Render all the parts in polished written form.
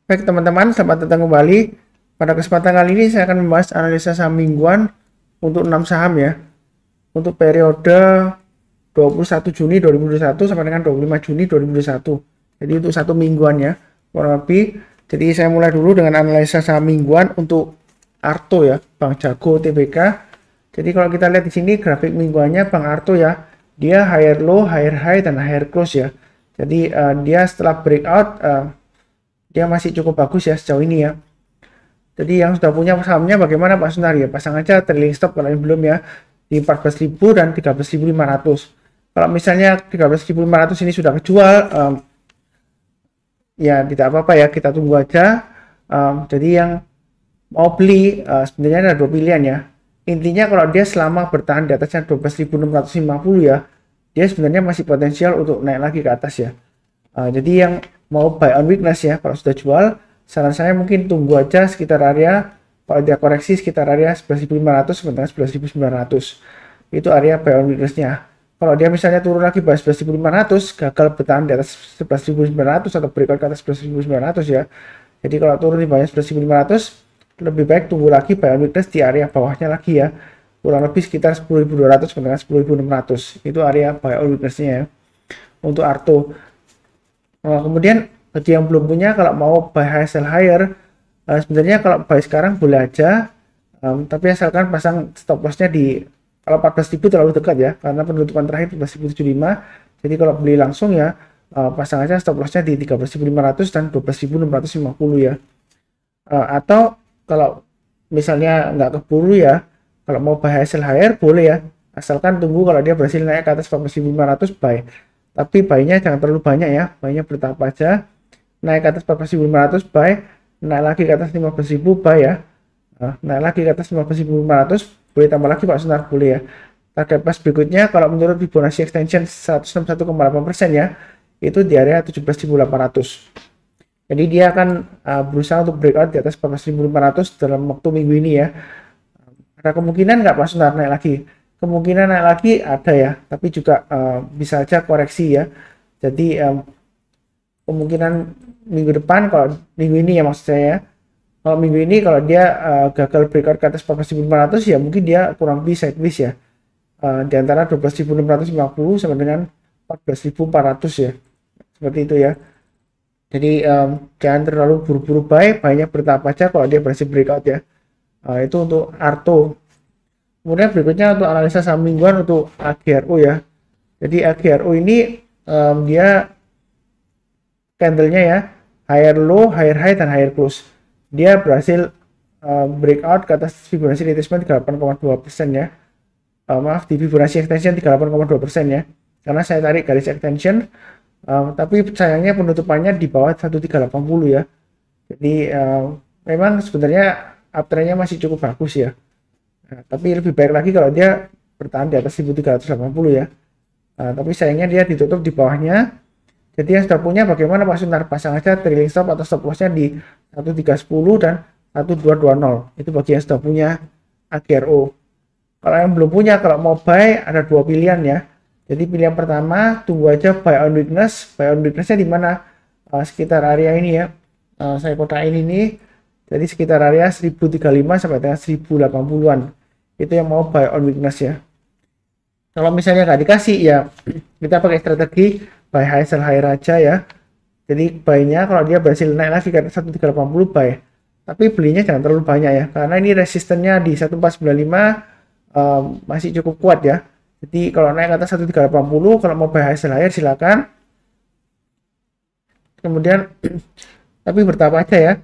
Baik teman-teman, selamat datang kembali. Pada kesempatan kali ini saya akan membahas analisa saham mingguan untuk 6 saham ya. Untuk periode 21 Juni 2021 sampai dengan 25 Juni 2021. Jadi untuk satu mingguan ya, kurang lebih. Jadi saya mulai dulu dengan analisa saham mingguan untuk Arto ya, Bank Jago Tbk. Jadi kalau kita lihat di sini grafik mingguannya Bank Arto ya, dia higher low, higher high dan higher close ya. Jadi dia setelah breakout dia masih cukup bagus ya sejauh ini ya. Jadi yang sudah punya sahamnya bagaimana Pak Sunar ya? Pasang aja trailing stop kalau yang belum ya di 14.000 dan 13.500. Kalau misalnya 13.500 ini sudah kejual, ya tidak apa-apa ya, kita tunggu aja. Jadi yang mau beli sebenarnya ada dua pilihan ya. Intinya kalau dia selama bertahan di atasnya 12.650 ya, dia sebenarnya masih potensial untuk naik lagi ke atas ya. Jadi yang mau buy on weakness ya, kalau sudah jual, saran saya mungkin tunggu aja sekitar area, kalau dia koreksi sekitar area 11.500 sampai 11.900, itu area buy on weakness-nya. Kalau dia misalnya turun lagi ke 11.500, gagal bertahan di atas 11.900 atau breakout ke atas 11.900 ya. Jadi kalau turun di bawah 11.500, lebih baik tunggu lagi buy on weakness di area bawahnya lagi ya. Kurang lebih sekitar 10.200 sampai 10.600. Itu area buy on weakness-nya ya. Untuk Arto. Kemudian bagi yang belum punya, kalau mau buy high sell higher, sebenarnya kalau buy sekarang boleh aja, tapi asalkan pasang stop lossnya di, kalau 14.000 terlalu dekat ya, karena penutupan terakhir 14.075. Jadi kalau beli langsung ya, pasang aja stop lossnya di 13.500 dan 12.650 ya. Atau kalau misalnya nggak keburu ya, kalau mau buy high sell higher boleh ya, asalkan tunggu kalau dia berhasil naik ke atas 14.500 buy. Tapi buy-nya jangan terlalu banyak ya, buy-nya bertahap aja. Naik ke atas 14.500 buy, naik lagi ke atas 15.000 buy ya. Naik lagi ke atas 15.500, boleh tambah lagi Pak Sunar, boleh ya. Target price berikutnya kalau menurut Fibonacci extension 161,8% ya, itu di area 17.800. Jadi dia akan berusaha untuk breakout di atas 14.500 dalam waktu minggu ini ya. Ada kemungkinan nggak Pak Sunar naik lagi? Kemungkinan naik lagi ada ya, tapi juga bisa aja koreksi ya. Jadi kemungkinan minggu depan, kalau minggu ini ya maksud saya, kalau minggu ini kalau dia gagal breakout ke atas 14.500 ya mungkin dia kurang lebih sideways ya, di antara 12.650 sampai dengan 14.400 ya, seperti itu ya. Jadi jangan terlalu buru-buru buy-nya bertahap aja kalau dia berhasil breakout ya. Itu untuk Arto. Kemudian berikutnya untuk analisa saham mingguan untuk AGRO ya. Jadi AGRO ini dia candlenya ya higher low, higher high dan higher close. Dia berhasil breakout ke atas Fibonacci retracement 38,2% ya. Maaf, di Fibonacci extension 38,2% ya. Karena saya tarik garis extension, tapi sayangnya penutupannya di bawah 1380 ya. Jadi memang sebenarnya uptrendnya masih cukup bagus ya. Tapi lebih baik lagi kalau dia bertahan di atas 1380 ya. Tapi sayangnya dia ditutup di bawahnya. Jadi yang sudah punya bagaimana Pak Sunar? Pasang aja trailing stop atau stop lossnya di 1310 dan 1220. Itu bagi yang sudah punya AGRO. Kalau yang belum punya, kalau mau buy ada dua pilihan ya. Jadi pilihan pertama, tunggu aja buy on weakness. Buy on weaknessnya di mana? Sekitar area ini ya. Saya kotain ini. Jadi sekitar area 1035 sampai dengan 1080-an. Itu yang mau buy on weakness ya. Kalau misalnya nggak dikasih ya, kita pakai strategi buy high sell higher aja ya. Jadi buy-nya kalau dia berhasil naik lagi ke 1380 buy. Tapi belinya jangan terlalu banyak ya, karena ini resistennya di 1495 masih cukup kuat ya. Jadi kalau naik ke atas 1380, kalau mau buy high sell higher silakan. Kemudian tapi bertahap aja ya.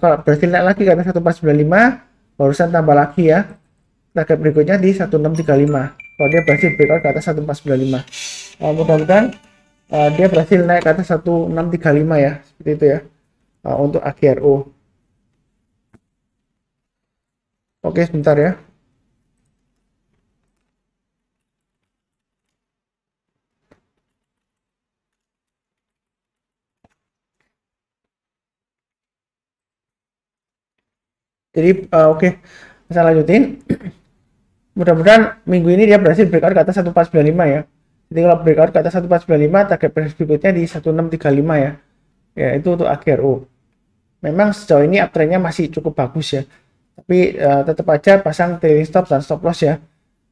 Kalau berhasil naik lagi ke atas 1495, barusan tambah lagi ya. Target berikutnya di 1635. Kalau dia berhasil breakout ke atas 1495, mudah-mudahan dia berhasil naik ke atas 1635 ya, seperti itu ya. Untuk AGRO. Oke, sebentar ya. Jadi oke, saya lanjutin. Mudah-mudahan minggu ini dia berhasil breakout ke atas 1495 ya. Jadi kalau breakout ke atas 1495, target price berikutnya di 1635 ya. Ya, itu untuk AGRO. Memang sejauh ini uptrendnya masih cukup bagus ya, tapi tetap aja pasang trailing stop dan stop loss ya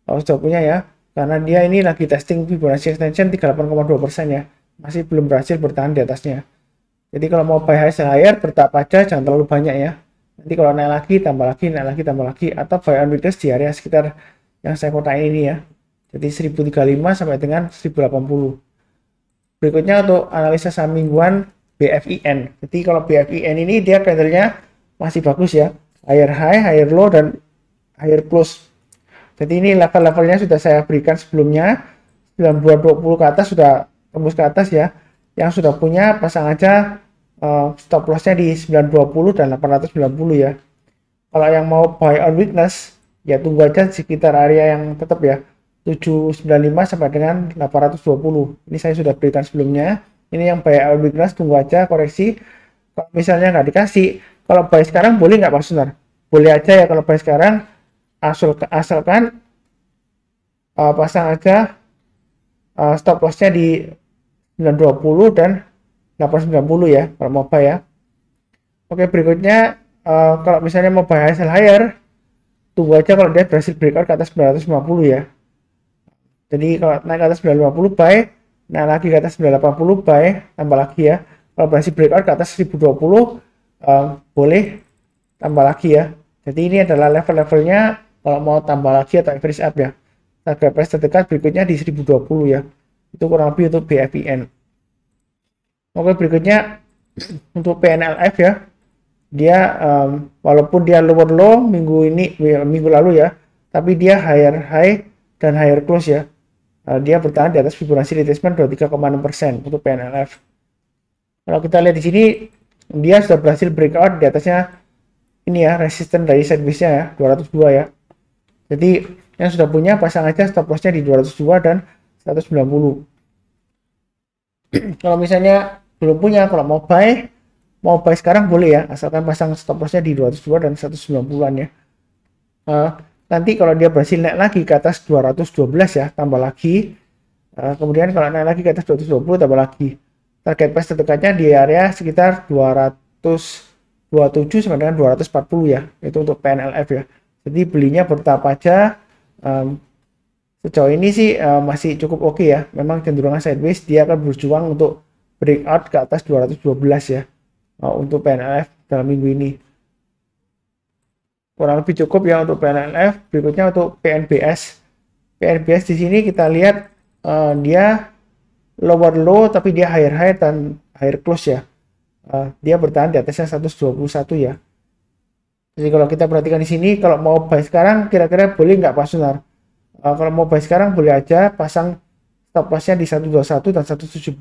kalau sudah punya ya, karena dia ini lagi testing Fibonacci extension 38,2% ya, masih belum berhasil bertahan di atasnya. Jadi kalau mau buy high sell higher, bertahap aja, jangan terlalu banyak ya. Nanti kalau naik lagi tambah lagi, naik lagi tambah lagi, atau buy on weakness di area sekitar yang saya kotain ini ya, jadi 1035 sampai dengan 1080. Berikutnya untuk analisa saham mingguan BFIN. Jadi kalau BFIN ini dia candlenya masih bagus ya, higher high, higher low, dan higher close. Jadi ini level-levelnya sudah saya berikan sebelumnya, 9220 ke atas sudah tembus ke atas ya. Yang sudah punya pasang aja stop lossnya di 920 dan 890 ya. Kalau yang mau buy on weakness ya tunggu aja sekitar area yang tetap ya 795 sampai dengan 820. Ini saya sudah berikan sebelumnya. Ini yang buy on weakness, tunggu aja koreksi. Kalau misalnya nggak dikasih, kalau buy sekarang boleh nggak Pak Sunar? Boleh aja ya kalau buy sekarang, asalkan pasang aja stop lossnya di 920 dan 890 ya kalau mau buy ya. Oke, berikutnya kalau misalnya mau buy high sell higher, tunggu aja kalau dia berhasil breakout ke atas 950 ya. Jadi kalau naik ke atas 950 buy, naik lagi ke atas 980 buy, tambah lagi ya. Kalau berhasil breakout ke atas 1020 boleh tambah lagi ya. Jadi ini adalah level-levelnya kalau mau tambah lagi atau average up ya. Target price terdekat berikutnya di 1020 ya. Itu kurang lebih untuk BFIN. Oke, berikutnya untuk PNLF ya. Dia walaupun dia lower low minggu lalu ya, tapi dia higher high dan higher close ya. Dia bertahan di atas Fibonacci retracement 23,6% untuk PNLF. Kalau kita lihat di sini dia sudah berhasil breakout di atasnya ini ya, resisten dari sideways-nya ya, 202 ya. Jadi yang sudah punya pasang aja stop loss-nya di 202 dan 190. Kalau misalnya belum punya, kalau mau buy sekarang boleh ya, asalkan pasang stop loss-nya di 202 dan 190-an ya. Nanti kalau dia berhasil naik lagi ke atas 212 ya, tambah lagi. Kemudian kalau naik lagi ke atas 220 tambah lagi. Target price terdekatnya di area sekitar 227 sampai dengan 240 ya. Itu untuk PNLF ya. Jadi belinya bertahap aja. Sejauh ini sih masih cukup oke ya. Memang cenderungan sideways, dia akan berjuang untuk breakout ke atas 212 ya. Untuk PNLF dalam minggu ini. Kurang lebih cukup ya untuk PNLF. Berikutnya untuk PNBS. PNBS di sini kita lihat dia lower low tapi dia higher high dan higher close ya. Dia bertahan di atasnya 121 ya. Jadi kalau kita perhatikan di sini, kalau mau buy sekarang kira-kira boleh nggak Pak Sunar? Kalau mau buy sekarang boleh aja pasang stop lossnya di 121 dan 117.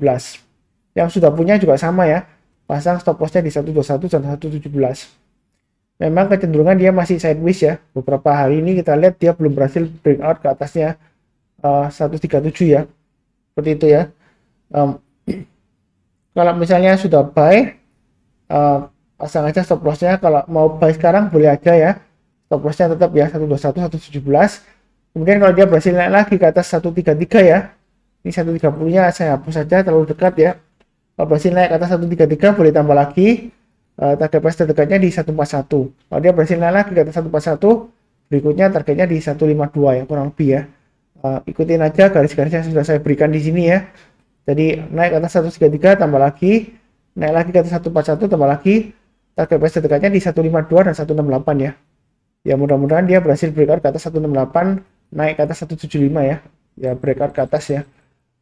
Yang sudah punya juga sama ya, pasang stop lossnya di 121 dan 117. Memang kecenderungan dia masih sideways ya. Beberapa hari ini kita lihat dia belum berhasil breakout ke atasnya 137 ya. Seperti itu ya. Kalau misalnya sudah buy, pasang aja stop lossnya. Kalau mau buy sekarang boleh aja ya. Stop lossnya tetap ya 121, 117. Kemudian kalau dia berhasil naik lagi ke atas 133 ya. Ini 130-nya saya hapus saja, terlalu dekat ya. Kalau berhasil naik ke atas 133 boleh tambah lagi. Target price terdekatnya di 141. Kalau dia berhasil naik lagi ke atas 141, berikutnya targetnya di 152 ya, kurang lebih ya. Ikutin aja garis-garis yang sudah saya berikan di sini ya. Jadi naik ke atas 133 tambah lagi, naik lagi ke atas 141 tambah lagi, target price terdekatnya di 152 dan 168 ya. Ya mudah-mudahan dia berhasil breakout ke atas 168, naik ke atas 175 ya. Ya breakout ke atas ya.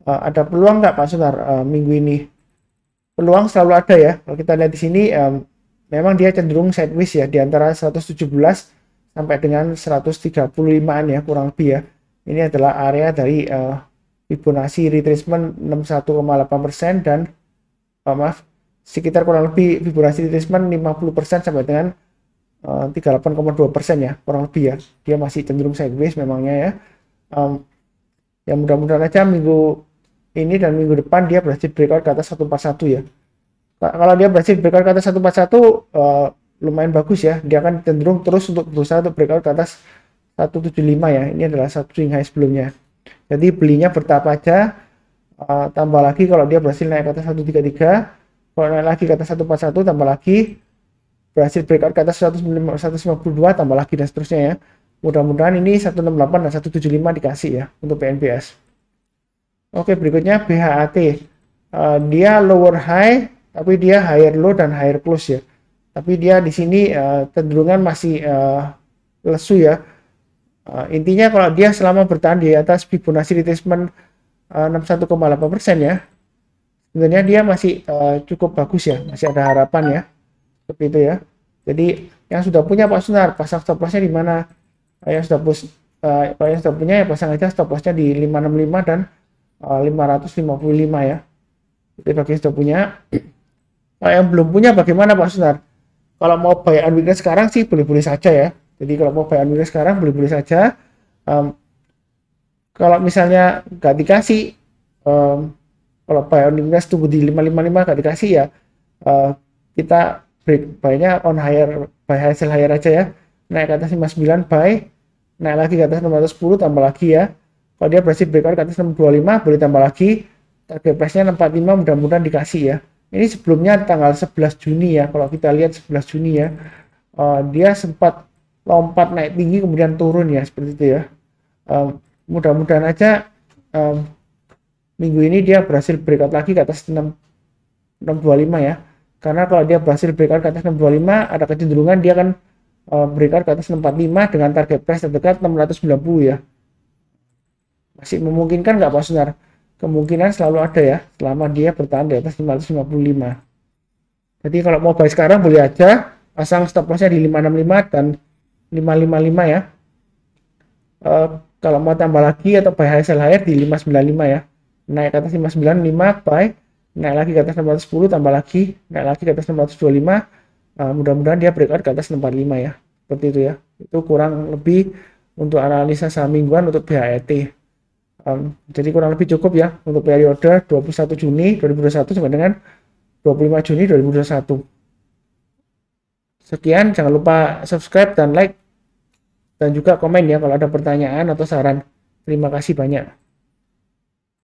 Ada peluang nggak Pak Sunar minggu ini? Peluang selalu ada ya. Kalau kita lihat di sini memang dia cenderung sideways ya di antara 117 sampai dengan 135-an ya kurang lebih ya. Ini adalah area dari Fibonacci retracement 61,8% dan sekitar kurang lebih Fibonacci retracement 50% sampai dengan 38,2% ya kurang lebih ya. Dia masih cenderung sideways memangnya ya. Ya mudah-mudahan aja minggu ini dan minggu depan dia berhasil breakout ke atas 141 ya. Kalau dia berhasil breakout ke atas 141 lumayan bagus ya. Dia akan cenderung terus untuk berusaha untuk breakout ke atas 175 ya. Ini adalah satu swing high sebelumnya. Jadi belinya bertahap aja. Tambah lagi kalau dia berhasil naik ke atas 133. Kalau naik lagi ke atas 141 tambah lagi. berhasil breakout ke atas 152 tambah lagi dan seterusnya ya. Mudah-mudahan ini 168 dan 175 dikasih ya untuk PNBS. Oke, berikutnya BHAT. Dia lower high tapi dia higher low dan higher close ya. Tapi dia di sini cenderungan masih lesu ya. Intinya kalau dia selama bertahan di atas Fibonacci retracement 61,8% ya, sebenarnya dia masih cukup bagus ya, masih ada harapan ya, seperti itu ya. Jadi yang sudah punya Pak Sunar, pasang stop lossnya di mana? Yang sudah punya ya pasang aja stop lossnya di 565 dan 555 ya. Jadi bagi yang sudah punya. Kalau yang belum punya bagaimana Pak Sunar? Kalau mau buy on weekday sekarang sih boleh-boleh saja ya. Jadi kalau mau buy on weekday sekarang boleh-boleh saja. Kalau misalnya nggak dikasih, kalau buy on weekday tunggu di 555 nggak dikasih ya, kita break buy-nya on higher, buy high sell higher aja ya. Naik ke atas 59 buy, naik lagi ke atas 610 tambah lagi ya. Kalau dia berhasil breakout ke atas 625 boleh tambah lagi. Target price-nya 645, mudah-mudahan dikasih ya. Ini sebelumnya tanggal 11 Juni ya. Kalau kita lihat 11 Juni ya, dia sempat lompat naik tinggi kemudian turun ya, seperti itu ya. Mudah-mudahan aja minggu ini dia berhasil breakout lagi ke atas 625 ya. Karena kalau dia berhasil breakout ke atas 625, ada kecenderungan dia akan breakout ke atas 645 dengan target price terdekat 690 ya. Masih memungkinkan nggak Pak Sunar? Kemungkinan selalu ada ya, selama dia bertahan di atas 555. Jadi kalau mau buy sekarang boleh aja, pasang stop lossnya di 565 dan 555 ya. Kalau mau tambah lagi atau buy high sell higher di 595 ya. Naik ke atas 595 buy, naik lagi ke atas 610 tambah lagi, naik lagi ke atas 625. Mudah-mudahan dia breakout ke atas 645 ya. Seperti itu ya. Itu kurang lebih untuk analisa saham mingguan untuk BHET. Jadi kurang lebih cukup ya untuk periode 21 Juni 2021 sampai dengan 25 Juni 2021. Sekian, jangan lupa subscribe dan like dan juga komen ya kalau ada pertanyaan atau saran. Terima kasih banyak.